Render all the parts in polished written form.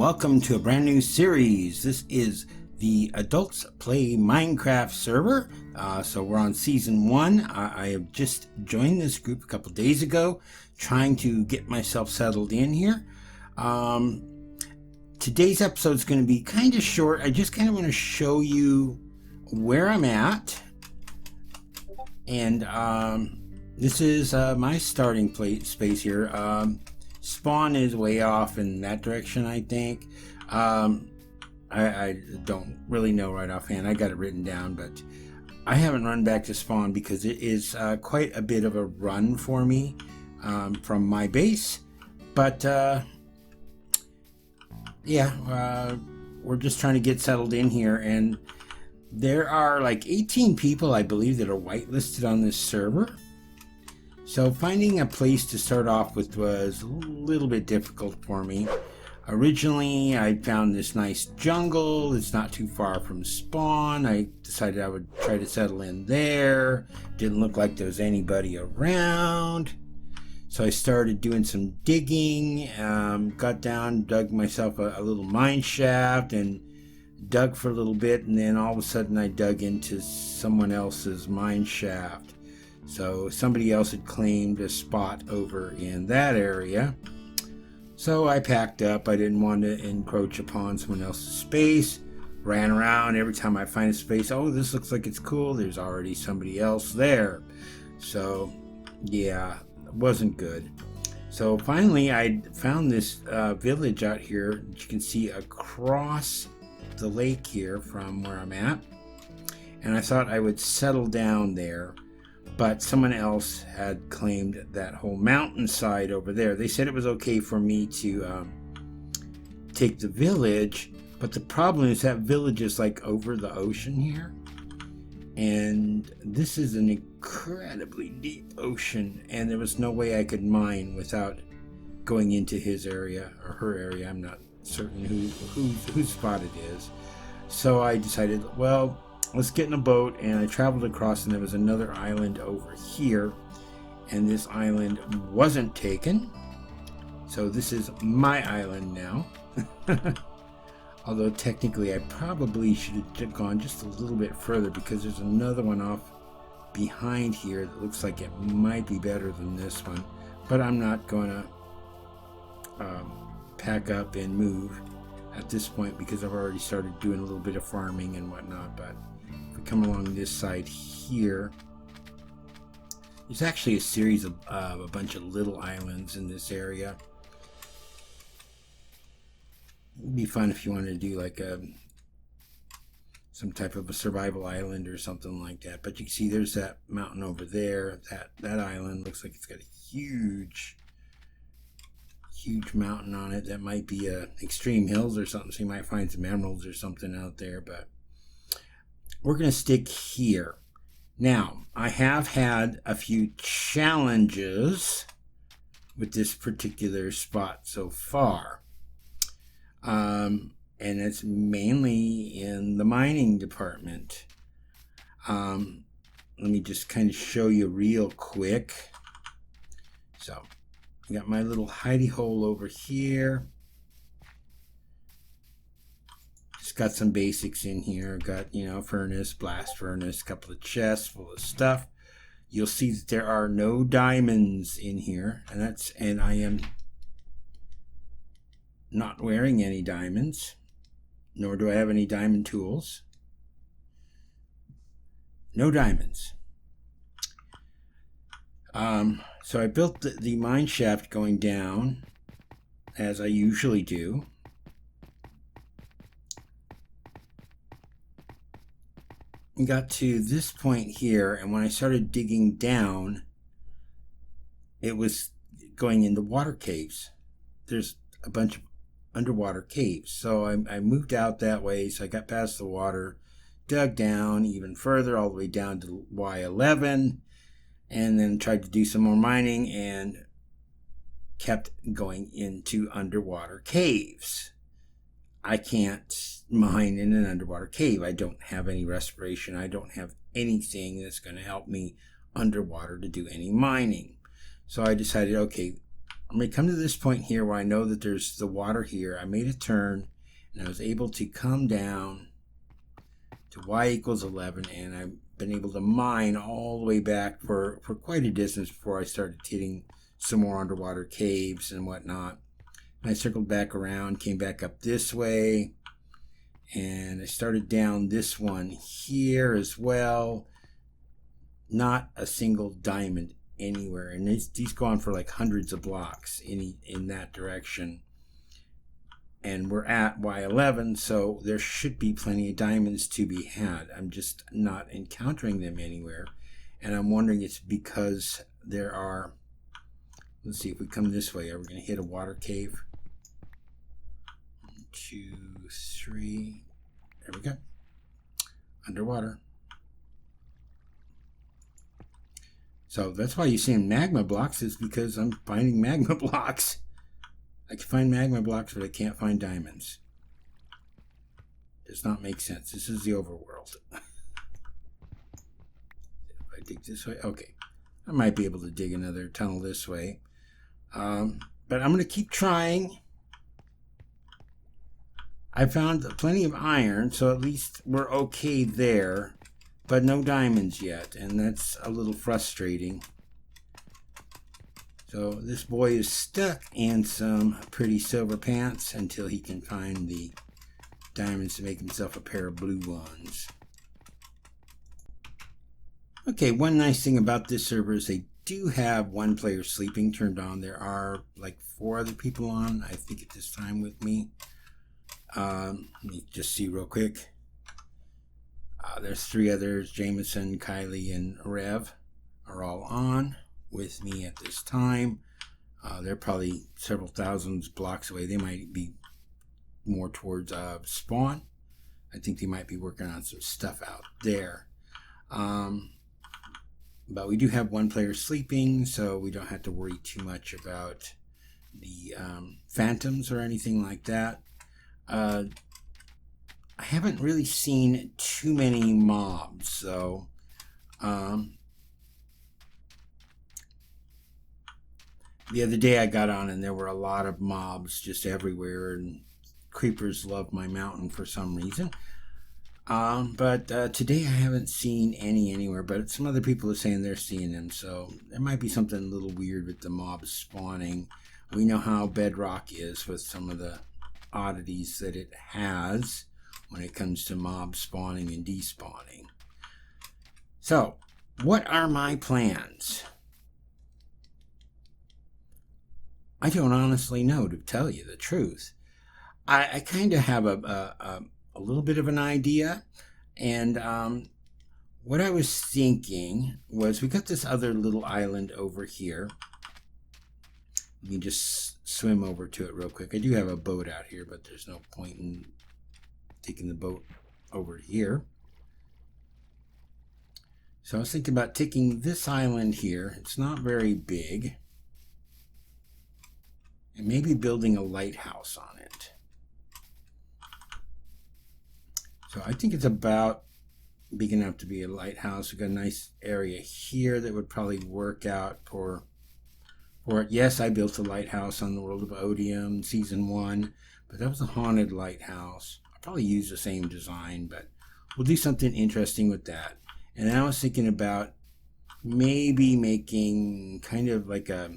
welcome to a brand new series. This is the Adults Play Minecraft server. So we're on season 1. I have just joined this group a couple days ago, trying to get myself settled in here. Today's episode is going to be kind of short. I just kind of want to show you where I'm at. And this is my starting space here. Spawn is way off in that direction, I think. I don't really know right offhand. I got it written down, but I haven't run back to spawn because it is quite a bit of a run for me from my base. But yeah, we're just trying to get settled in here, and there are like 18 people, I believe, that are whitelisted on this server. So finding a place to start off with was a little bit difficult for me. Originally, I found this nice jungle. It's not too far from spawn. I decided I would try to settle in there. Didn't look like there was anybody around. So I started doing some digging, got down, dug myself a little mine shaft and dug for a little bit, and then all of a sudden I dug into someone else's mine shaft. So somebody else had claimed a spot over in that area. So I packed up. I didn't want to encroach upon someone else's space. Ran around. Every time I find a space, oh, this looks like it's cool, there's already somebody else there. So yeah, it wasn't good. So finally I found this village out here that you can see across the lake here from where I'm at. And I thought I would settle down there. But someone else had claimed that whole mountainside over there. They said it was okay for me to take the village, but the problem is that village is like over the ocean here. And this is an incredibly deep ocean, and there was no way I could mine without going into his area or her area. I'm not certain whose spot it is. So I decided, well, let's get in a boat, and I traveled across, and there was another island over here, and this island wasn't taken, so this is my island now. Although technically I probably should have gone just a little bit further, because there's another one off behind here that looks like it might be better than this one, but I'm not going to pack up and move at this point because I've already started doing a little bit of farming and whatnot. But come along this side here, there's actually a series of a bunch of little islands in this area. It'd be fun if you wanted to do like some type of a survival island or something like that. But you can see there's that mountain over there. That island looks like it's got a huge mountain on it. That might be extreme hills or something, so you might find some emeralds or something out there. But we're going to stick here. Now, I have had a few challenges with this particular spot so far. And it's mainly in the mining department. Let me just kind of show you real quick. So, I got my little hidey hole over here. Got some basics in here. Got, furnace, blast furnace, a couple of chests full of stuff. You'll see that there are no diamonds in here, and I am not wearing any diamonds, nor do I have any diamond tools. No diamonds. So I built the mine shaft going down, as I usually do. We got to this point here, and when I started digging down, it was going into water caves. There's a bunch of underwater caves. So I moved out that way, so I got past the water, dug down even further, all the way down to Y11, and then tried to do some more mining and kept going into underwater caves. I can't mine in an underwater cave. I don't have any respiration. I don't have anything that's going to help me underwater to do any mining. So I decided, okay, I'm going to come to this point here where I know that there's the water here. I made a turn, and I was able to come down to y equals 11, and I've been able to mine all the way back for quite a distance before I started hitting some more underwater caves and whatnot. And I circled back around, came back up this way, and I started down this one here as well. Not a single diamond anywhere, and these go on for like hundreds of blocks in that direction. And we're at Y11, so there should be plenty of diamonds to be had. I'm just not encountering them anywhere, and I'm wondering it's because there are. Let's see if we come this way. Are we going to hit a water cave? 1, 2, 3. There we go. Underwater. So that's why you see magma blocks, is because I'm finding magma blocks. I can find magma blocks, but I can't find diamonds. Does not make sense. This is the overworld. If I dig this way, okay. I might be able to dig another tunnel this way. But I'm going to keep trying. I found plenty of iron, so at least we're okay there. But no diamonds yet, and that's a little frustrating. So this boy is stuck in some pretty silver pants until he can find the diamonds to make himself a pair of blue ones. Okay, one nice thing about this server is they do have one player sleeping turned on. There are like 4 other people on, I think, at this time with me. Let me just see real quick. There's 3 others, Jameson, Kylie, and Rev are all on with me at this time. They're probably several thousands blocks away. They might be more towards spawn. I think they might be working on some stuff out there. But we do have one player sleeping, so we don't have to worry too much about the phantoms or anything like that. I haven't really seen too many mobs, so the other day I got on and there were a lot of mobs just everywhere, and creepers love my mountain for some reason. But today I haven't seen any anywhere, but some other people are saying they're seeing them, so there might be something a little weird with the mobs spawning. We know how Bedrock is with some of the oddities that it has when it comes to mob spawning and despawning. So, what are my plans? I don't honestly know, to tell you the truth. I kind of have a little bit of an idea, and what I was thinking was we got this other little island over here. You can just swim over to it real quick. I do have a boat out here, but there's no point in taking the boat over here. So I was thinking about taking this island here. It's not very big. And maybe building a lighthouse on it. So I think it's about big enough to be a lighthouse. We've got a nice area here that would probably work out for it. Yes, I built a lighthouse on the World of Odium Season 1, but that was a haunted lighthouse. I'll probably use the same design, but we'll do something interesting with that. And I was thinking about maybe making kind of like a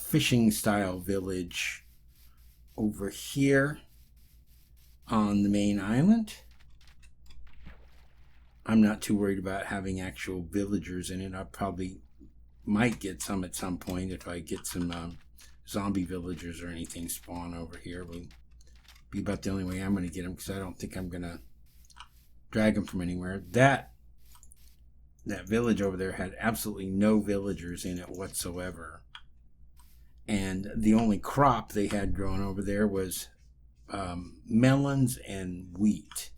fishing style village over here on the main island. I'm not too worried about having actual villagers in it. I probably might get some at some point if I get some zombie villagers or anything spawn over here. Will be about the only way I'm going to get them, because I don't think I'm going to drag them from anywhere. That village over there had absolutely no villagers in it whatsoever. And the only crop they had growing over there was melons and wheat.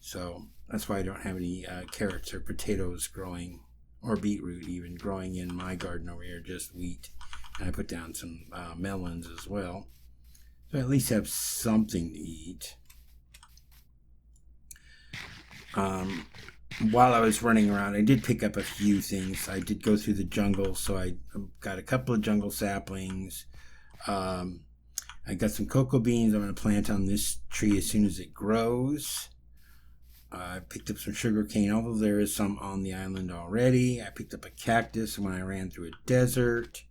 So that's why I don't have any carrots or potatoes growing, or beetroot even growing in my garden over here, just wheat. And I put down some melons as well. So I at least have something to eat. while I was running around, I did pick up a few things. I did go through the jungle, so I got a couple of jungle saplings. I got some cocoa beans I'm going to plant on this tree as soon as it grows. I picked up some sugar cane, although there is some on the island already. I picked up a cactus when I ran through a desert.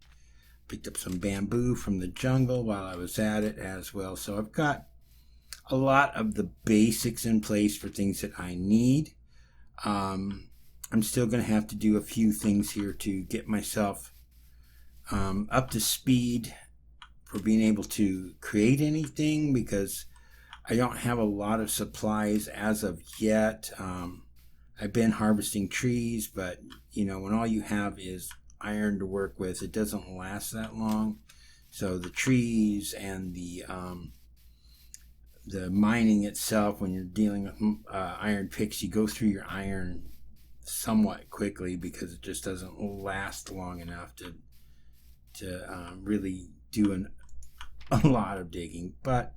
Picked up some bamboo from the jungle while I was at it as well. So I've got a lot of the basics in place for things that I need. I'm still going to have to do a few things here to get myself up to speed for being able to create anything, because I don't have a lot of supplies as of yet. I've been harvesting trees, but you know, when all you have is iron to work with, it doesn't last that long. So the trees and the mining itself, when you're dealing with iron picks, you go through your iron somewhat quickly because it just doesn't last long enough to really do a lot of digging. But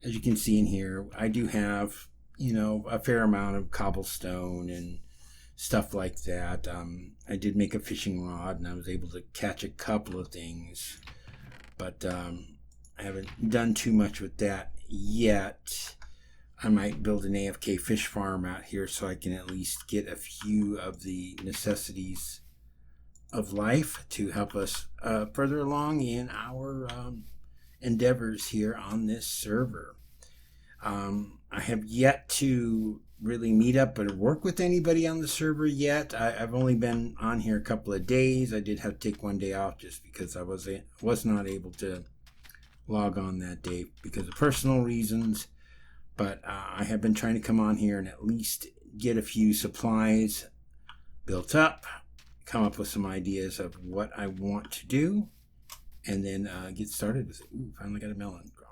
as you can see in here, I do have, you know, a fair amount of cobblestone and stuff like that. I did make a fishing rod and I was able to catch a couple of things, but I haven't done too much with that yet. I might build an AFK fish farm out here so I can at least get a few of the necessities of life to help us further along in our endeavors here on this server. I have yet to really meet up or work with anybody on the server yet. I've only been on here a couple of days. I did have to take one day off just because I was not able to log on that day because of personal reasons. But I have been trying to come on here and at least get a few supplies built up, come up with some ideas of what I want to do, and then get started with it. Ooh, finally got a melon grown.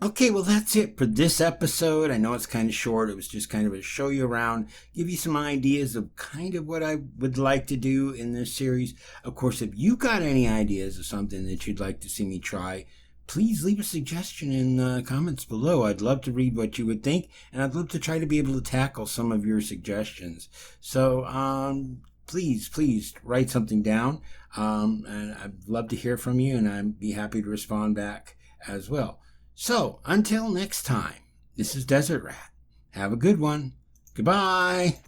Okay, well that's it for this episode. I know it's kind of short. It was just kind of a show you around, give you some ideas of kind of what I would like to do in this series. Of course, if you got any ideas of something that you'd like to see me try, please leave a suggestion in the comments below. I'd love to read what you would think, and I'd love to try to be able to tackle some of your suggestions. So please write something down, and I'd love to hear from you, and I'd be happy to respond back as well. So until next time, this is Desert Rat. Have a good one. Goodbye.